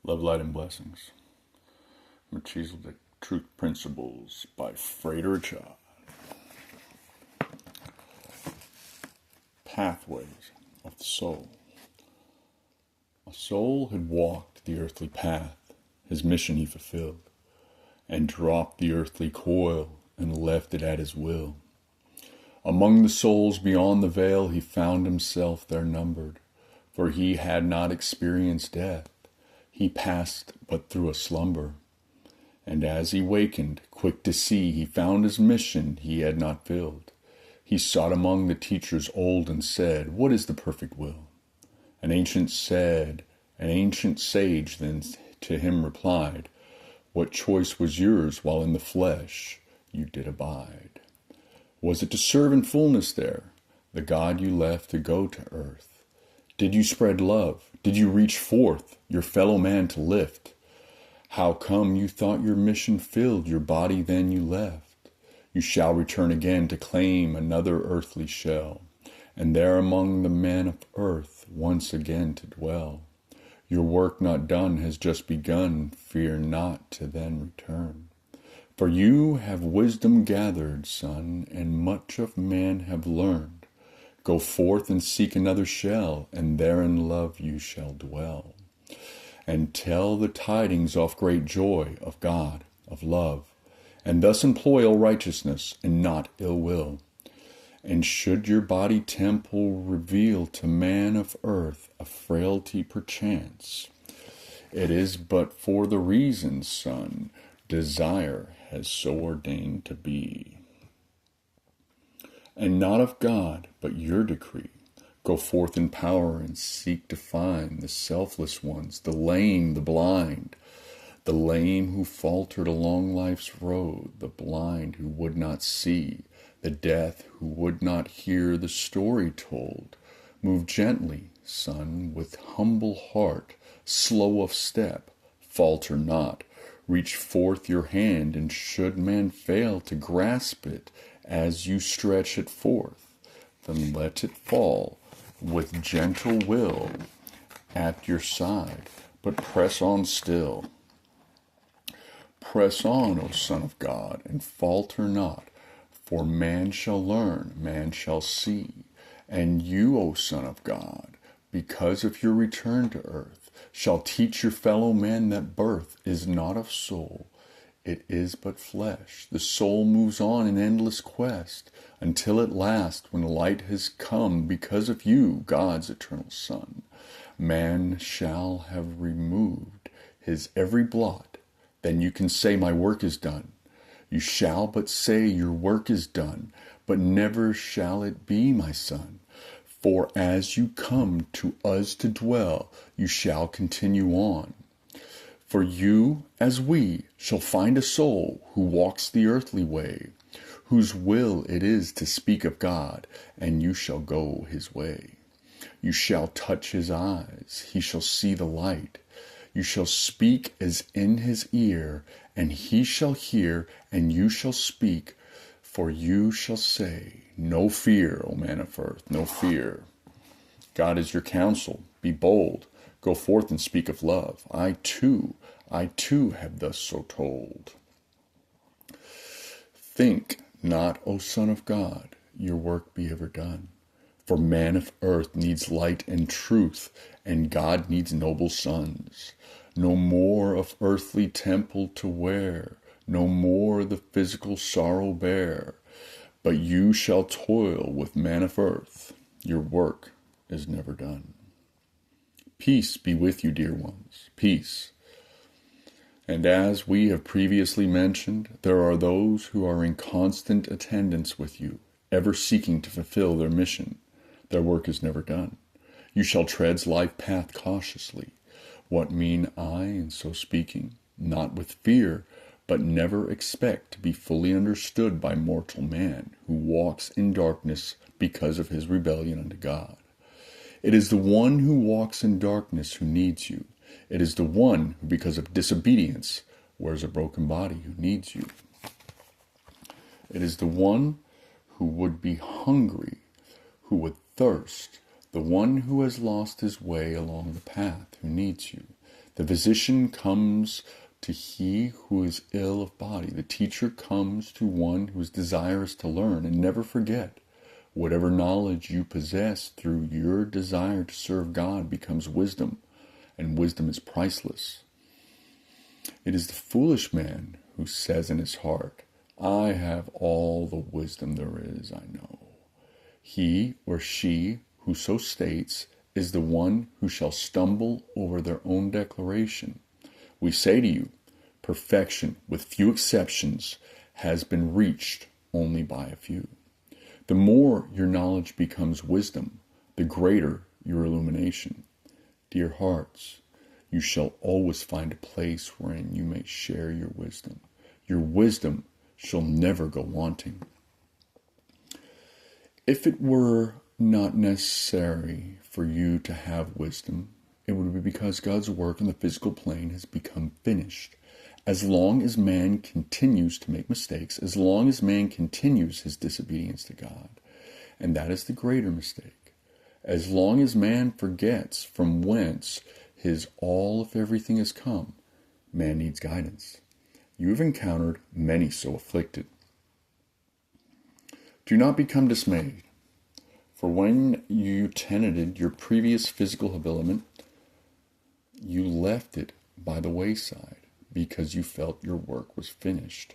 Love, Light, and Blessings. Melchizedek Truth Principles by Frater Achad. Pathways of the Soul. A soul had walked the earthly path, his mission he fulfilled, and dropped the earthly coil and left it at his will. Among the souls beyond the veil he found himself there numbered, for he had not experienced death. He passed but through a slumber, and as he wakened, quick to see, he found his mission he had not filled. He sought among the teachers old and said, "What is the perfect will?" An ancient sage then to him replied, "What choice was yours while in the flesh you did abide? Was it to serve in fullness there, the God you left to go to earth? Did you spread love? Did you reach forth your fellow man to lift? How come you thought your mission filled your body then you left? You shall return again to claim another earthly shell, and there among the men of earth once again to dwell. Your work not done has just begun, fear not to then return. For you have wisdom gathered, son, and much of man have learned. Go forth and seek another shell, and there in love you shall dwell. And tell the tidings of great joy, of God, of love, and thus employ all righteousness, and not ill will. And should your body temple reveal to man of earth a frailty perchance, it is but for the reason, son, desire has so ordained to be. And not of God, but your decree. Go forth in power and seek to find the selfless ones, the lame, the blind, the lame who faltered along life's road, the blind who would not see, the deaf who would not hear the story told. Move gently, son, with humble heart, slow of step, falter not. Reach forth your hand, and should man fail to grasp it as you stretch it forth, then let it fall with gentle will at your side, but press on still. Press on, O Son of God, and falter not, for man shall learn, man shall see, and you, O Son of God, because of your return to earth, shall teach your fellow men that birth is not of soul, it is but flesh. The soul moves on in endless quest, until at last, when light has come because of you, God's eternal Son, man shall have removed his every blot. Then you can say, my work is done. You shall but say your work is done, but never shall it be, my son. For as you come to us to dwell, you shall continue on. For you, as we, shall find a soul who walks the earthly way, whose will it is to speak of God, and you shall go his way. You shall touch his eyes, he shall see the light. You shall speak as in his ear, and he shall hear, and you shall speak. For you shall say, no fear, O man of earth, no fear. God is your counsel, be bold, go forth and speak of love. I too have thus so told. Think not, O Son of God, your work be ever done. For man of earth needs light and truth, and God needs noble sons. No more of earthly temple to wear, no more the physical sorrow bear, but you shall toil with man of earth, your work is never done. Peace be with you, dear ones, peace. And as we have previously mentioned, there are those who are in constant attendance with you, ever seeking to fulfill their mission. Their work is never done. You shall tread life path cautiously. What mean I in so speaking? Not with fear, but never expect to be fully understood by mortal man who walks in darkness because of his rebellion unto God. It is the one who walks in darkness who needs you. It is the one who, because of disobedience, wears a broken body who needs you. It is the one who would be hungry, who would thirst, the one who has lost his way along the path who needs you. The physician comes to he who is ill of body. The teacher comes to one who is desirous to learn. And never forget, whatever knowledge you possess through your desire to serve God becomes wisdom, and wisdom is priceless. It is the foolish man who says in his heart, I have all the wisdom there is, I know. He or she who so states is the one who shall stumble over their own declaration. We say to you, perfection, with few exceptions, has been reached only by a few. The more your knowledge becomes wisdom, the greater your illumination. Dear hearts, you shall always find a place wherein you may share your wisdom. Your wisdom shall never go wanting. If it were not necessary for you to have wisdom, it would be because God's work on the physical plane has become finished. As long as man continues to make mistakes, as long as man continues his disobedience to God, and that is the greater mistake, as long as man forgets from whence his all of everything has come, man needs guidance. You have encountered many so afflicted. Do not become dismayed, for when you tenanted your previous physical habiliment, you left it by the wayside because you felt your work was finished.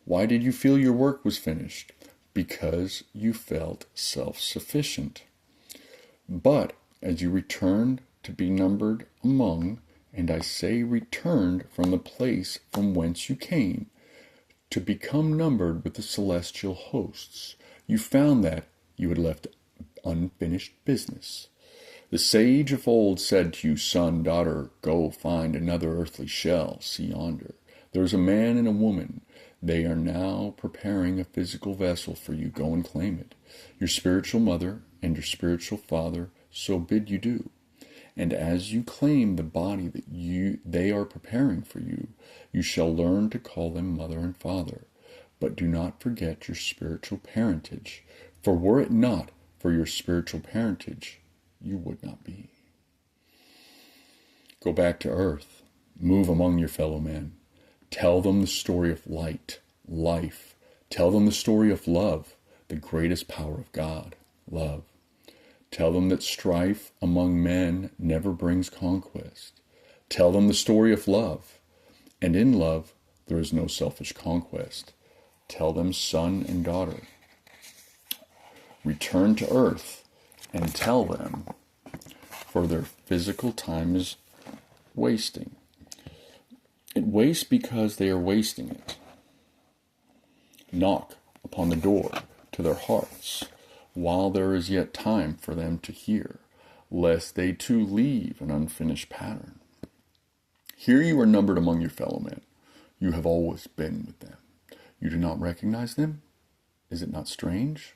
Why did you feel your work was finished? Because you felt self-sufficient. But as you returned to be numbered among, and I say returned from the place from whence you came, to become numbered with the celestial hosts, you found that you had left unfinished business. The sage of old said to you, son, daughter, go find another earthly shell, see yonder. There is a man and a woman. They are now preparing a physical vessel for you. Go and claim it. Your spiritual mother and your spiritual father so bid you do. And as you claim the body that they are preparing for you, you shall learn to call them mother and father. But do not forget your spiritual parentage, for were it not for your spiritual parentage, you would not be. Go back to earth. Move among your fellow men. Tell them the story of light, life. Tell them the story of love, the greatest power of God, love. Tell them that strife among men never brings conquest. Tell them the story of love, and in love there is no selfish conquest. Tell them, son and daughter, return to earth, and tell them, for their physical time is wasting. It wastes because they are wasting it. Knock upon the door to their hearts, while there is yet time for them to hear, lest they too leave an unfinished pattern. Here you are numbered among your fellow men. You have always been with them. You do not recognize them? Is it not strange?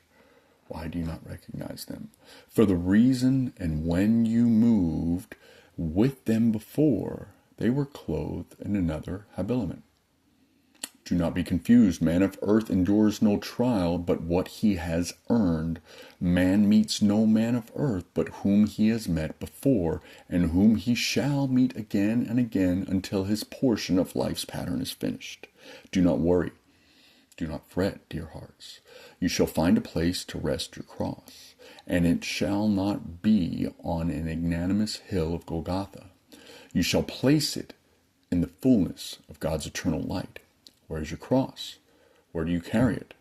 Why do you not recognize them? For the reason and when you moved with them before, they were clothed in another habiliment. Do not be confused. Man of earth endures no trial but what he has earned. Man meets no man of earth but whom he has met before, and whom he shall meet again and again until his portion of life's pattern is finished. Do not worry. Do not fret, dear hearts. You shall find a place to rest your cross, and it shall not be on an ignominious hill of Golgotha. You shall place it in the fullness of God's eternal light. Where is your cross? Where do you carry it?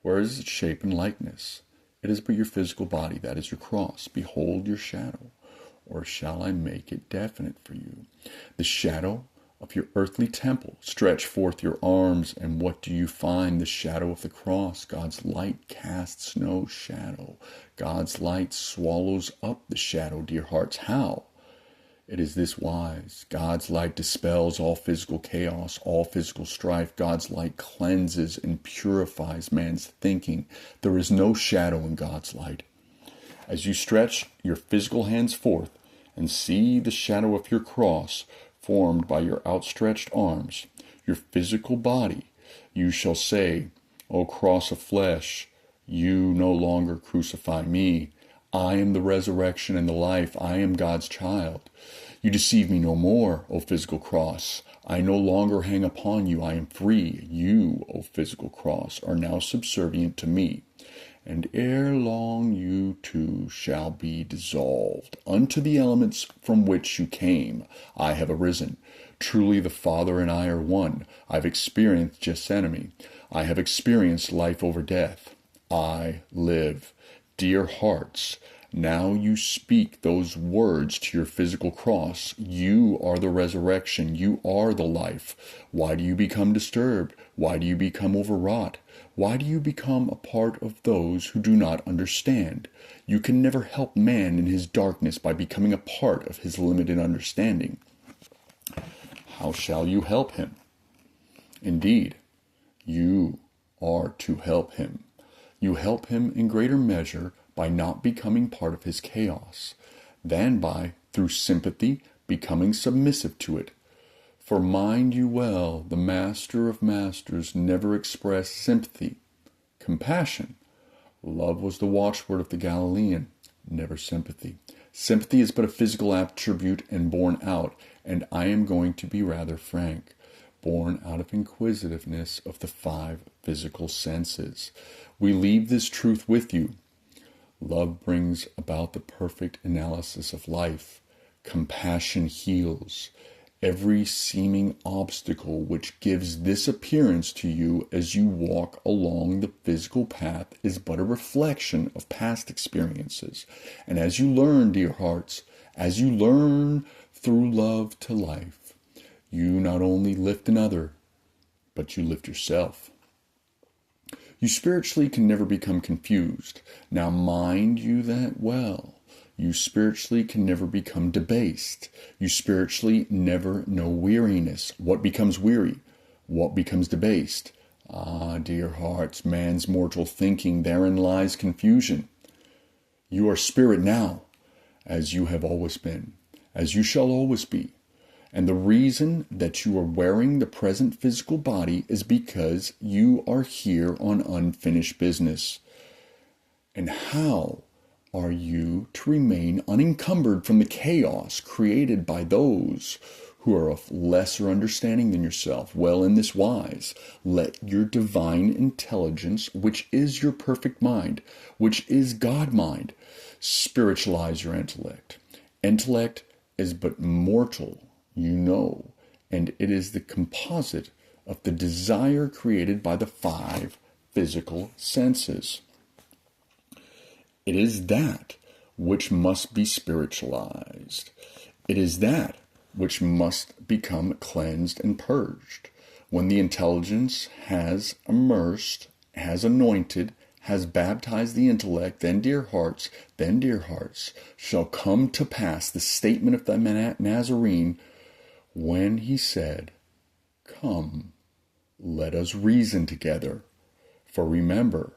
Where is its shape and likeness? It is but your physical body, that is your cross. Behold your shadow, or shall I make it definite for you? The shadow of your earthly temple. Stretch forth your arms, and what do you find? The shadow of the cross. God's light casts no shadow. God's light swallows up the shadow, dear hearts. How? It is this wise. God's light dispels all physical chaos, all physical strife. God's light cleanses and purifies man's thinking. There is no shadow in God's light. As you stretch your physical hands forth and see the shadow of your cross formed by your outstretched arms, your physical body, you shall say, O cross of flesh, you no longer crucify me. I am the resurrection and the life. I am God's child. You deceive me no more, O physical cross. I no longer hang upon you. I am free. You, O physical cross, are now subservient to me. And ere long you too shall be dissolved. Unto the elements from which you came, I have arisen. Truly the Father and I are one. I've experienced Gethsemane. I have experienced life over death. I live. Dear hearts, now you speak those words to your physical cross. You are the resurrection. You are the life. Why do you become disturbed? Why do you become overwrought? Why do you become a part of those who do not understand? You can never help man in his darkness by becoming a part of his limited understanding. How shall you help him? Indeed, you are to help him. You help him in greater measure by not becoming part of his chaos, than by, through sympathy, becoming submissive to it. For mind you well, the Master of Masters never expressed sympathy, compassion. Love was the watchword of the Galilean, never sympathy. Sympathy is but a physical attribute and born out, and I am going to be rather frank, born out of inquisitiveness of the 5 physical senses. We leave this truth with you. Love brings about the perfect analysis of life. Compassion heals. Every seeming obstacle which gives this appearance to you as you walk along the physical path is but a reflection of past experiences. And as you learn, dear hearts, as you learn through love to life, you not only lift another, but you lift yourself. You spiritually can never become confused. Now mind you that well. You spiritually can never become debased. You spiritually never know weariness. What becomes weary? What becomes debased? Ah, dear hearts, man's mortal thinking, therein lies confusion. You are spirit now, as you have always been, as you shall always be. And the reason that you are wearing the present physical body is because you are here on unfinished business. And how are you to remain unencumbered from the chaos created by those who are of lesser understanding than yourself? Well, in this wise, let your divine intelligence, which is your perfect mind, which is God mind, spiritualize your intellect. Intellect is but mortal, you know, and it is the composite of the desire created by the 5 physical senses. It is that which must be spiritualized. It is that which must become cleansed and purged. When the intelligence has immersed, has anointed, has baptized the intellect, then, dear hearts, shall come to pass the statement of the Nazarene when he said, "Come, let us reason together." For remember,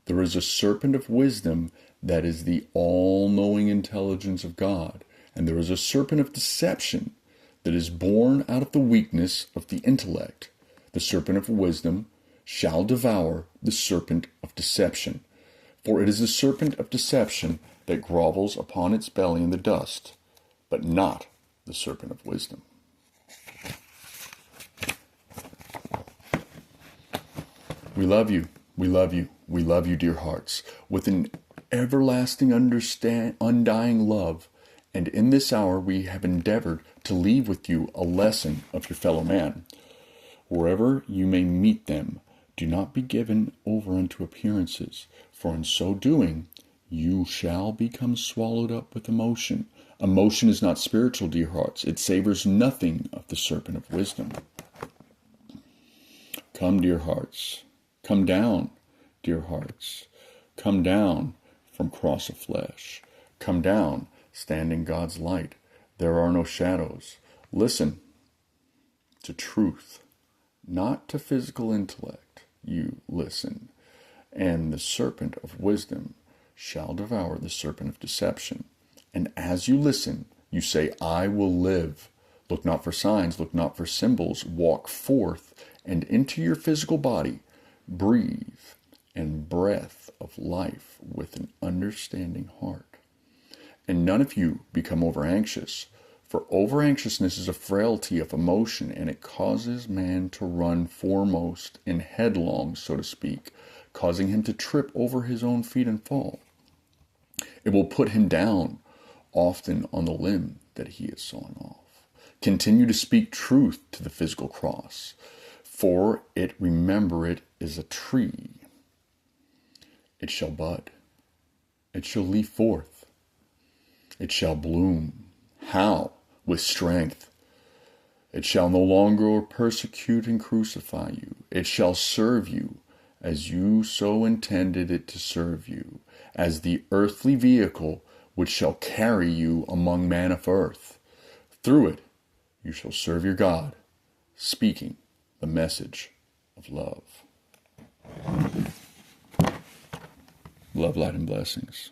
there is a serpent of wisdom that is the all-knowing intelligence of God, and there is a serpent of deception that is born out of the weakness of the intellect. The serpent of wisdom shall devour the serpent of deception, for it is the serpent of deception that grovels upon its belly in the dust, but not the serpent of wisdom. We love you, we love you, we love you, dear hearts, with an everlasting undying love, and in this hour we have endeavored to leave with you a lesson of your fellow man. Wherever you may meet them, do not be given over unto appearances, for in so doing you shall become swallowed up with emotion. Emotion is not spiritual, dear hearts. It savors nothing of the serpent of wisdom. Come, dear hearts. Come down, dear hearts. Come down from cross of flesh. Come down, stand in God's light. There are no shadows. Listen to truth, not to physical intellect. You listen. And the serpent of wisdom shall devour the serpent of deception. And as you listen, you say, I will live. Look not for signs, look not for symbols. Walk forth and into your physical body. Breathe and breath of life with an understanding heart. And none of you become over anxious, For over-anxiousness is a frailty of emotion, and it causes man to run foremost and headlong, so to speak, causing him to trip over his own feet and fall. It will put him down, often on the limb that he is sawing off. Continue to speak truth to the physical cross, for it, remember, it is a tree. It shall bud. It shall leaf forth. It shall bloom. How? With strength. It shall no longer persecute and crucify you. It shall serve you as you so intended it to serve you, as the earthly vehicle which shall carry you among men of earth. Through it you shall serve your God, speaking the message of love. Love, light, and blessings.